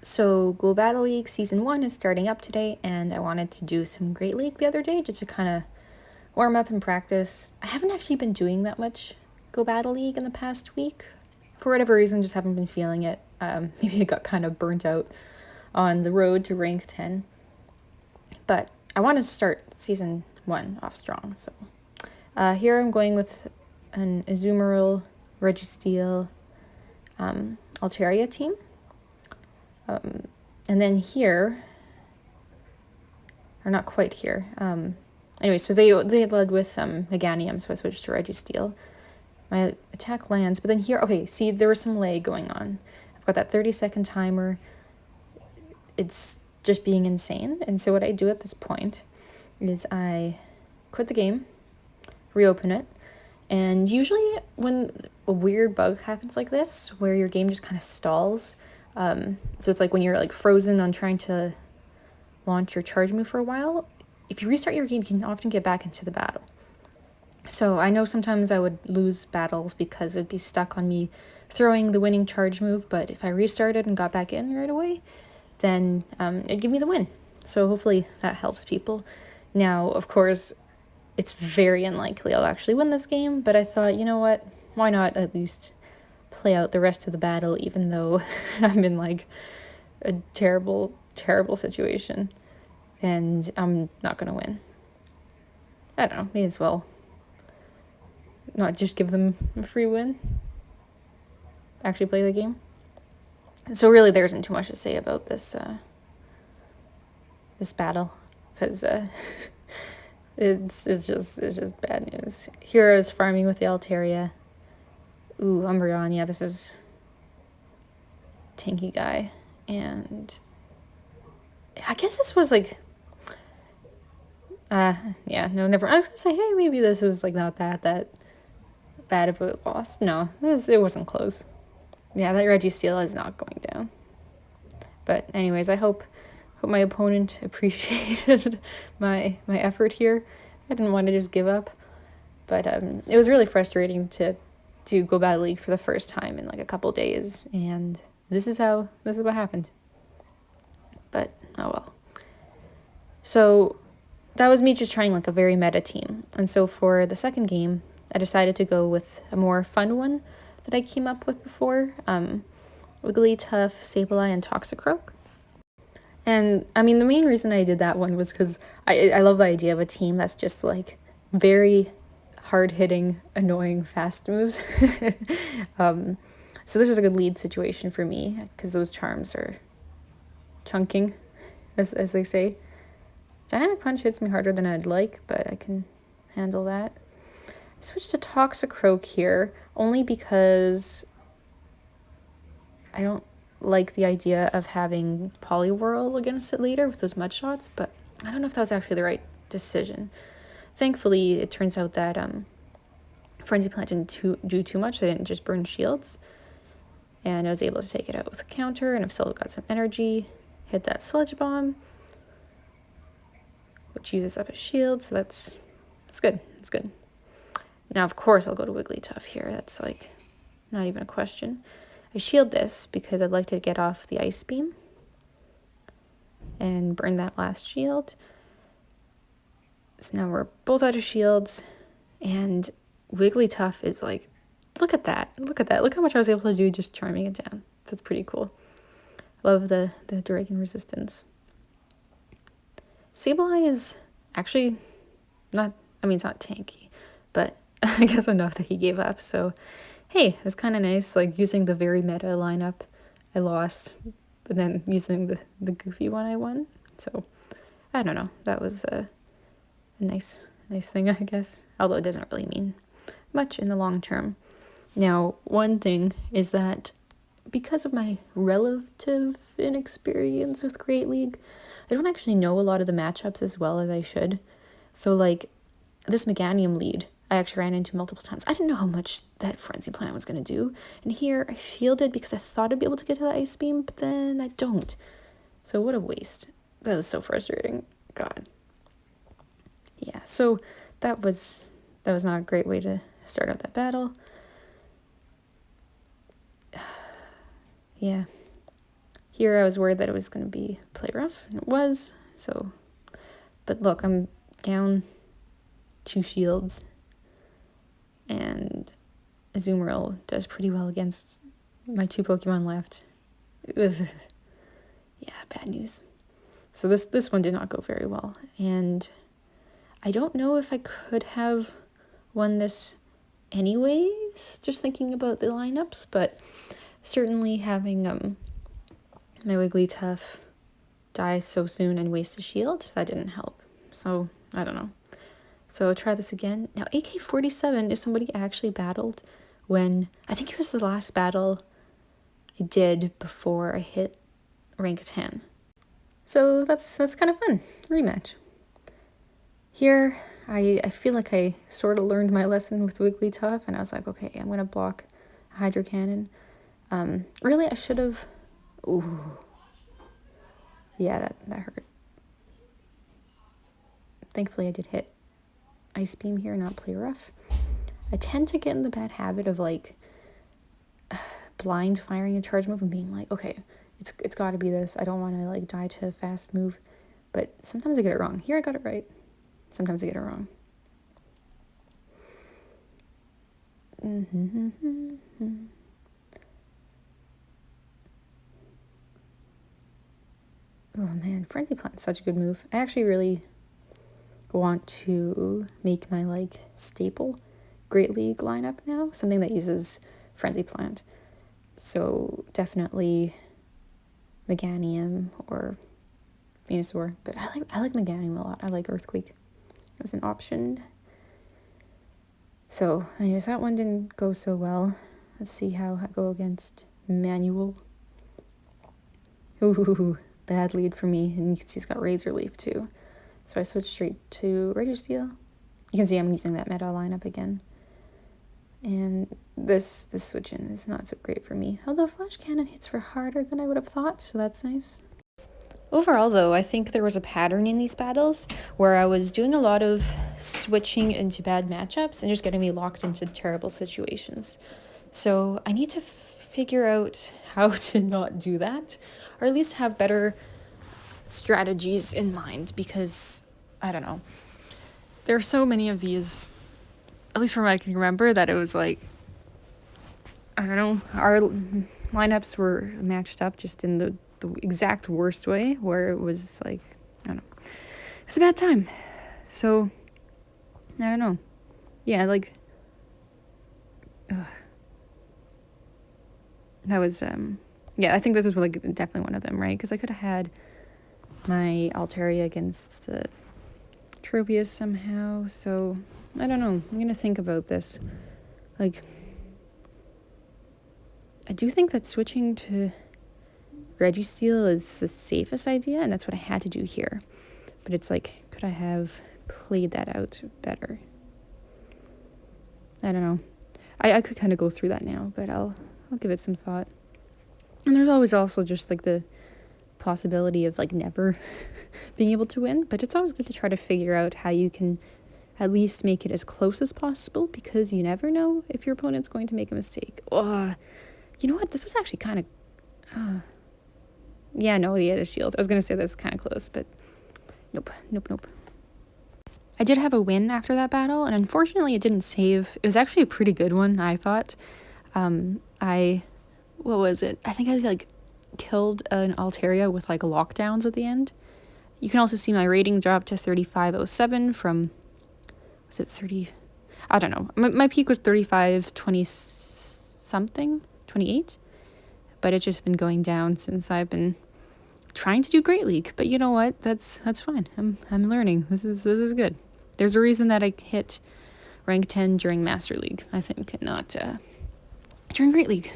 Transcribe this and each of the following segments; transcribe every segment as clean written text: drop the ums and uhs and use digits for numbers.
So Go Battle League Season 1 is starting up today, and I wanted to do some Great League the other day just to kind of warm up and practice. I haven't actually been doing that much Go Battle League in the past week. For whatever reason, just haven't been feeling it. Maybe I got kind of burnt out on the road to rank 10. But I want to start Season 1 off strong. So here I'm going with an Azumarill, Registeel, Altaria team. And then here, or not quite here. Anyway, so they led with Meganium, so I switched to Registeel. My attack lands, but then here, okay, see, there was some lag going on. I've got that 30-second timer. It's just being insane. And so what I do at this point is I quit the game, reopen it, and usually when a weird bug happens like this, where your game just kind of stalls, so it's like when you're like frozen on trying to launch your charge move for a while, if you restart your game, you can often get back into the battle. So I know sometimes I would lose battles because it'd be stuck on me throwing the winning charge move, but if I restarted and got back in right away, then it'd give me the win. So hopefully that helps people. Now, of course, it's very unlikely I'll actually win this game, but I thought, you know what, why not at least play out the rest of the battle, even though I'm in like a terrible, terrible situation and I'm not gonna win. I don't know, may as well not just give them a free win, actually play the game. So really there isn't too much to say about this this battle, because it's just bad news. Here I was farming with the Altaria. Ooh, Umbreon, yeah, this is tanky guy. And I guess this was like yeah, no, never. I was gonna say, hey, maybe this was like not that bad of a loss. No, it wasn't close. Yeah, that Registeel is not going down. But anyways, I hope my opponent appreciated my effort here. I didn't want to just give up, but it was really frustrating to Go Battle League for the first time in like a couple days, and this is what happened. But oh well. So that was me just trying like a very meta team, and so for the second game, I decided to go with a more fun one that I came up with before. Wigglytuff, Sableye, and Toxicroak. And I mean, the main reason I did that one was because I love the idea of a team that's just like very hard hitting, annoying, fast moves. So this is a good lead situation for me because those charms are chunking, as they say. Dynamic Punch hits me harder than I'd like, but I can handle that. I switched to Toxicroak here only because I don't like the idea of having Poliwhirl against it later with those mud shots, but I don't know if that was actually the right decision. Thankfully, it turns out that Frenzy Plant didn't do too much. I didn't just burn shields, and I was able to take it out with a counter, and I've still got some energy. Hit that Sludge Bomb, which uses up a shield, so that's good. It's good. Now, of course, I'll go to Wigglytuff here. That's like not even a question. I shield this because I'd like to get off the Ice Beam and burn that last shield. So now we're both out of shields, and Wigglytuff is like, look at that. Look how much I was able to do just charming it down. That's pretty cool. Love the Dragon resistance. Sableye is actually not, I mean, it's not tanky, but I guess enough that he gave up. So hey, it was kind of nice, like using the very meta lineup I lost, but then using the goofy one I won. So I don't know, that was a nice thing, I guess, although it doesn't really mean much in the long term. Now, one thing is that because of my relative inexperience with Great League, I don't actually know a lot of the matchups as well as I should. So like this Meganium lead, I actually ran into multiple times. I didn't know how much that Frenzy Plant was going to do. And here I shielded because I thought I'd be able to get to the Ice Beam, but then I don't. So what a waste. That was so frustrating. God. Yeah, so that was not a great way to start out that battle. Yeah. Here I was worried that it was going to be play rough, and it was. So, but look, I'm down 2 shields, and Azumarill does pretty well against my 2 Pokemon left. Ugh. Yeah, bad news. So this one did not go very well, and I don't know if I could have won this anyways, just thinking about the lineups, but certainly having my Wigglytuff die so soon and waste a shield, that didn't help. So, I don't know. So try this again. Now, AK-47 is somebody I actually battled when, I think it was the last battle I did before I hit rank 10. So that's kind of fun. Rematch. Here, I feel like I sort of learned my lesson with Wigglytuff, and I was like, okay, I'm going to block a Hydro Cannon. Really, I should have... Ooh. Yeah, that hurt. Thankfully, I did hit Ice Beam here, not play rough. I tend to get in the bad habit of, like, blind firing a charge move and being like, okay, it's got to be this. I don't want to, like, die to a fast move. But sometimes I get it wrong. Here, I got it right. Sometimes I get it wrong. Oh man, Frenzy Plant's such a good move. I actually really want to make my, like, staple Great League lineup now. Something that uses Frenzy Plant. So definitely Meganium or Venusaur. But I like Meganium a lot. I like Earthquake as an option. So anyways, that one didn't go so well. Let's see how I go against Manuel. Ooh, bad lead for me. And you can see he's got Razor Leaf too. So I switched straight to Registeel. You can see I'm using that meta lineup again. And this switch in is not so great for me. Although Flash Cannon hits for harder than I would have thought, so that's nice. Overall, though, I think there was a pattern in these battles where I was doing a lot of switching into bad matchups and just getting me locked into terrible situations. So I need to figure out how to not do that, or at least have better strategies in mind, because, I don't know, there are so many of these, at least from what I can remember, that it was like, I don't know, our lineups were matched up just in the exact worst way, where it was like, I don't know, it's a bad time. So I don't know. Yeah, like that was yeah, I think this was like definitely one of them, right? Because I could have had my Altaria against the Tropius somehow. So I don't know. I'm gonna think about this. Like, I do think that switching to Registeel is the safest idea, and that's what I had to do here. But it's like, could I have played that out better? I don't know. I could kind of go through that now, but I'll give it some thought. And there's always also just like the possibility of like never being able to win, but it's always good to try to figure out how you can at least make it as close as possible, because you never know if your opponent's going to make a mistake. Oh, you know what? This was actually kind of... yeah, no, he had a shield. I was going to say that's kind of close, but nope. I did have a win after that battle, and unfortunately it didn't save. It was actually a pretty good one, I thought. What was it? I think I like killed an Altaria with like lockdowns at the end. You can also see my rating drop to 3507 from, was it 30? I don't know. My peak was 3520 something, 28. But it's just been going down since I've been trying to do Great League. But you know what? That's fine. I'm learning. This is good. There's a reason that I hit rank 10 during Master League, I think, and not during Great League.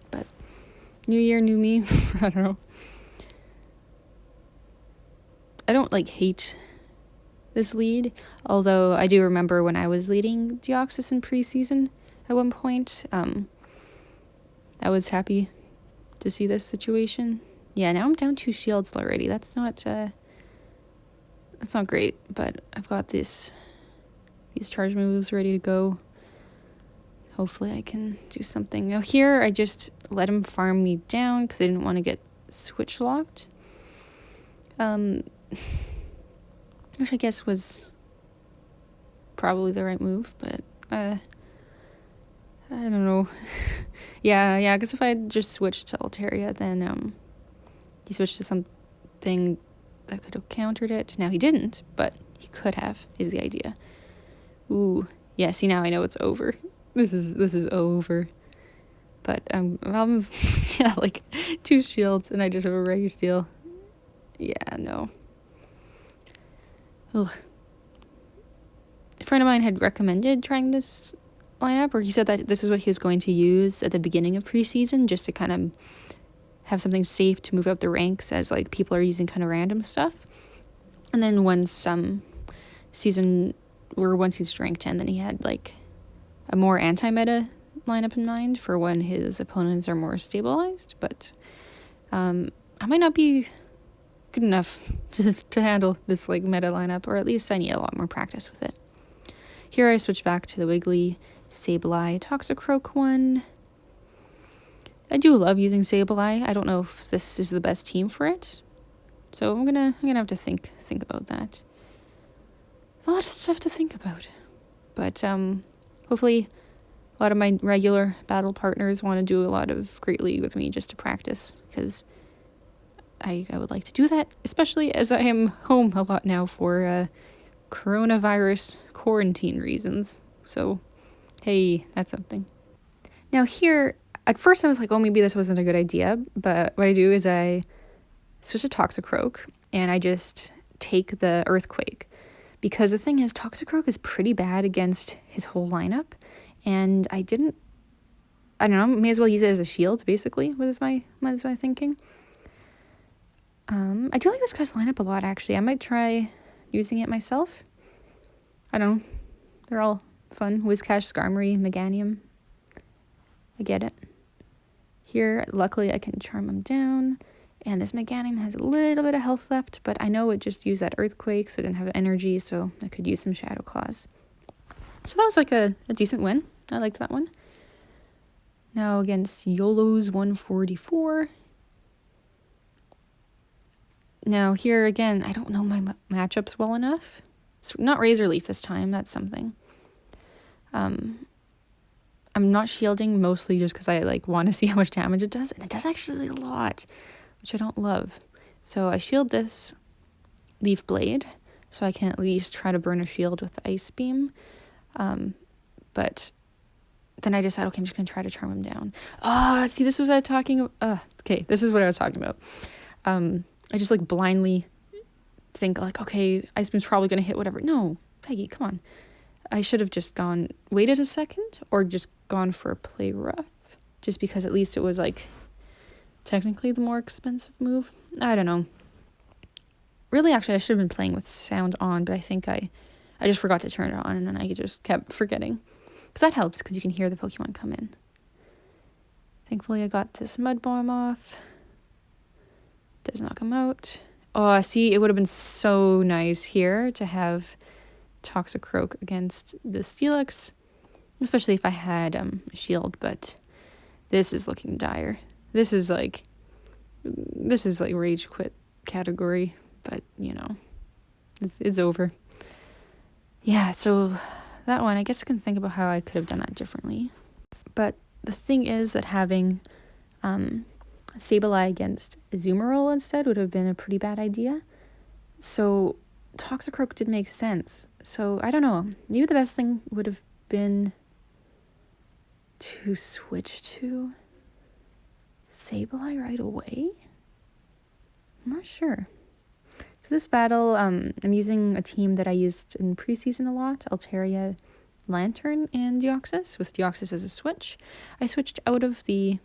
But new year, new me. I don't know. I don't like hate this lead, although I do remember when I was leading Deoxys in preseason at one point. I was happy to see this situation. Yeah, now I'm down 2 shields already. That's not great, but I've got these charge moves ready to go. Hopefully I can do something. Now here I just let him farm me down because I didn't want to get switch locked. Which I guess was probably the right move, but I don't know. yeah, because if I had just switched to Altaria, then he switched to something that could have countered it. Now he didn't, but he could have, is the idea. Ooh, yeah, see, now I know it's over. This is over. But yeah, like 2 shields and I just have a registeel. Yeah, no. Ugh. A friend of mine had recommended trying this lineup, or he said that this is what he was going to use at the beginning of preseason, just to kind of have something safe to move up the ranks as like people are using kind of random stuff. And then once he's ranked 10, then he had like a more anti-meta lineup in mind for when his opponents are more stabilized. But I might not be good enough to handle this like meta lineup, or at least I need a lot more practice with it. Here I switch back to the Wiggly, Sableye, Toxicroak one. I do love using Sableye. I don't know if this is the best team for it, so I'm gonna have to think about that. A lot of stuff to think about, but hopefully a lot of my regular battle partners want to do a lot of Great League with me just to practice, because I would like to do that, especially as I am home a lot now for coronavirus quarantine reasons. So, hey, that's something. Now here, at first I was like, oh, maybe this wasn't a good idea, but what I do is I switch to Toxicroak, and I just take the Earthquake. Because the thing is, Toxicroak is pretty bad against his whole lineup, and I don't know, may as well use it as a shield, basically, was my thinking. I do like this guy's lineup a lot, actually. I might try using it myself. I don't know. They're all fun. Whiscash, Skarmory, Meganium. I get it. Here, luckily, I can charm him down. And this Meganium has a little bit of health left, but I know it just used that Earthquake, so it didn't have energy, so I could use some Shadow Claws. So that was like a decent win. I liked that one. Now against YOLO's 144. Now here again, I don't know my matchups well enough. It's not Razor Leaf this time, that's something. I'm not shielding, mostly just because I like want to see how much damage it does, and it does actually a lot, which I don't love. So I shield this Leaf Blade, so I can at least try to burn a shield with Ice Beam. But then I decide, okay, I'm just going to try to charm him down. See, this was what I was talking about. Okay, this is what I was talking about. I just like blindly think like, okay, Ice Beam's probably going to hit whatever. No, Peggy, come on. I should have just waited a second, or just gone for a play rough, just because at least it was like technically the more expensive move. I don't know. Really, actually, I should have been playing with sound on, but I think I just forgot to turn it on, and then I just kept forgetting. Because that helps, because you can hear the Pokemon come in. Thankfully, I got this Mud Bomb off. Does not come out. Oh, see, it would have been so nice here to have Toxicroak against the Steelix, especially if I had a shield, but this is looking dire. This is like rage quit category, but you know, it's over. Yeah, so that one, I guess I can think about how I could have done that differently. But the thing is that having Sableye against Azumarill instead would have been a pretty bad idea. So Toxicroak did make sense. So I don't know. Maybe the best thing would have been to switch to Sableye right away. I'm not sure. For this battle, I'm using a team that I used in preseason a lot, Altaria, Lantern, and Deoxys, with Deoxys as a switch. I switched out of the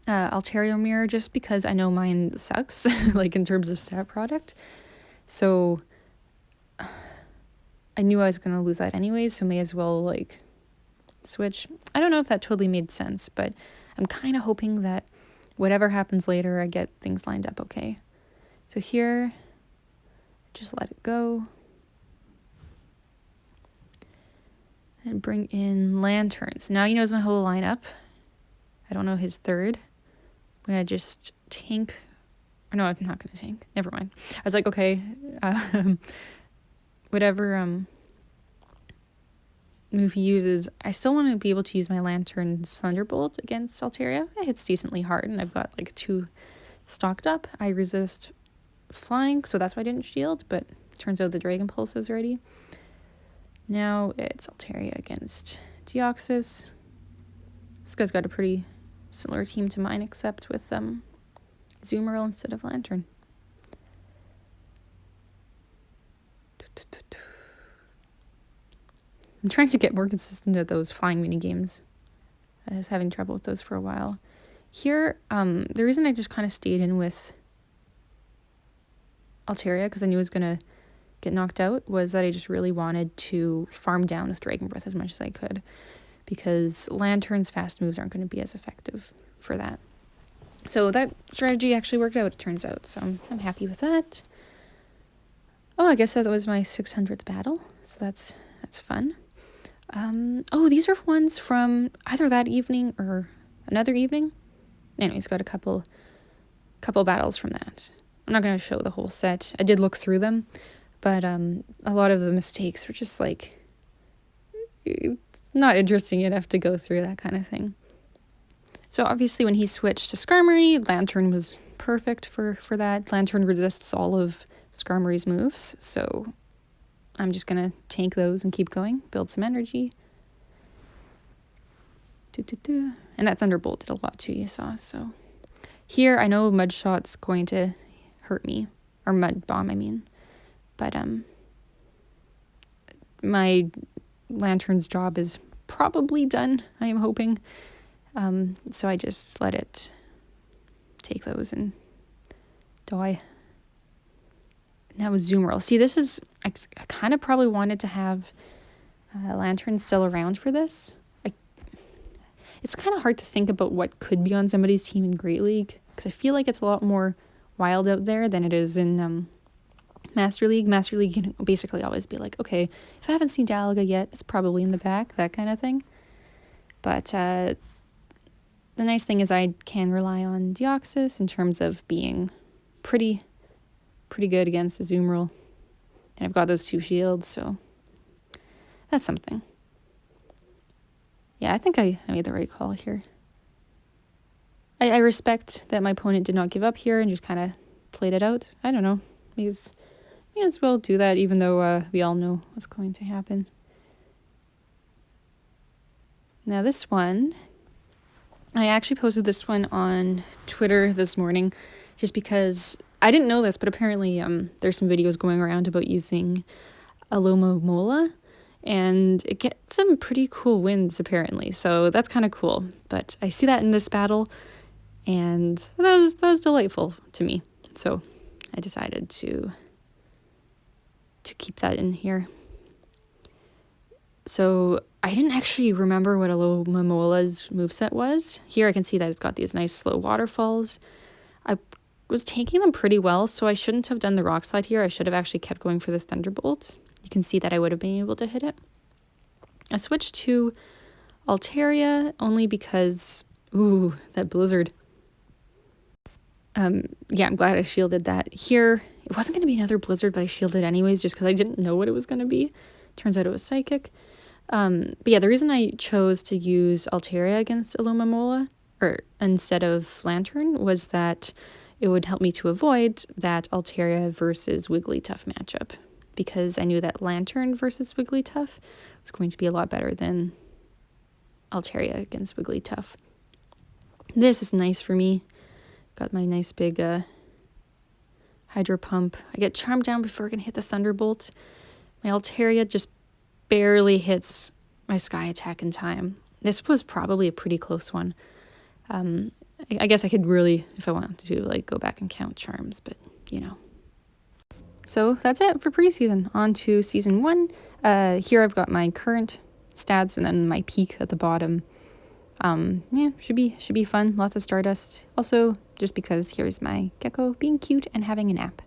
Altaria mirror just because I know mine sucks, like in terms of stat product. So I knew I was going to lose that anyways, so may as well like switch. I don't know if that totally made sense, but I'm kind of hoping that whatever happens later, I get things lined up okay. So here, just let it go. And bring in Lanterns. Now he knows my whole lineup. I don't know his third. I'm going to just tank. Or no, I'm not going to tank. Never mind. I was like, okay, whatever move he uses, I still want to be able to use my Lantern's Thunderbolt against Altaria. It hits decently hard, and I've got like 2 stocked up. I resist flying, so that's why I didn't shield, but turns out the Dragon Pulse is ready. Now it's Altaria against Deoxys. This guy's got a pretty similar team to mine, except with Zoomerl instead of Lantern. I'm trying to get more consistent at those flying mini games. I was having trouble with those for a while. Here, the reason I just kind of stayed in with Altaria, because I knew it was going to get knocked out, was that I just really wanted to farm down with Dragon Breath as much as I could, because Lantern's fast moves aren't going to be as effective for that. So that strategy actually worked out, it turns out, so I'm happy with that. Oh, I guess that was my 600th battle, so that's fun. Oh, these are ones from either that evening or another evening. Anyways, got a couple battles from that. I'm not going to show the whole set. I did look through them, but a lot of the mistakes were just like not interesting enough to go through that kind of thing. So obviously when he switched to Skarmory, Lantern was perfect for that. Lantern resists all of Skarmory's moves, so I'm just going to tank those and keep going, build some energy. And that Thunderbolt did a lot too, you saw. So here, I know Mud Shot's going to hurt me, or Mud Bomb, I mean. But my Lantern's job is probably done, I am hoping. So I just let it take those and die. And that was Zoomerl. See, this is, I kind of probably wanted to have Lantern still around for this. It's kind of hard to think about what could be on somebody's team in Great League, because I feel like it's a lot more wild out there than it is in Master League. Master League can basically always be like, okay, if I haven't seen Galaga yet, it's probably in the back, that kind of thing. But the nice thing is I can rely on Deoxys in terms of being pretty good against Azumarill. And I've got those 2 shields, so that's something. Yeah, I think I made the right call here. I respect that my opponent did not give up here and just kind of played it out. I don't know. May as well do that, even though we all know what's going to happen. Now this one, I actually posted this one on Twitter this morning just because I didn't know this, but apparently there's some videos going around about using Alomomola, and it gets some pretty cool wins apparently, so that's kind of cool. But I see that in this battle, and that was delightful to me, so I decided to keep that in here. So I didn't actually remember what Alomamola's moveset was. Here I can see that it's got these nice slow waterfalls. I was taking them pretty well, so I shouldn't have done the rock slide here. I should have actually kept going for the Thunderbolt. You can see that I would have been able to hit it. I switched to Altaria only because, ooh, that Blizzard. Yeah, I'm glad I shielded that. Here, it wasn't going to be another Blizzard, but I shielded anyways just because I didn't know what it was going to be. Turns out it was Psychic. But yeah, the reason I chose to use Altaria against Alomomola, or instead of Lantern, was that it would help me to avoid that Altaria versus Wigglytuff matchup, because I knew that Lantern versus Wigglytuff was going to be a lot better than Altaria against Wigglytuff. This is nice for me. Got my nice big Hydro Pump. I get Charmed down before I can hit the Thunderbolt. My Altaria just barely hits my Sky attack in time. This was probably a pretty close one. I guess I could really, if I wanted to, like, go back and count charms, but, you know. So that's it for preseason. On to season 1. Here I've got my current stats and then my peak at the bottom. Yeah, should be fun. Lots of Stardust. Also, just because here's my gecko being cute and having a nap.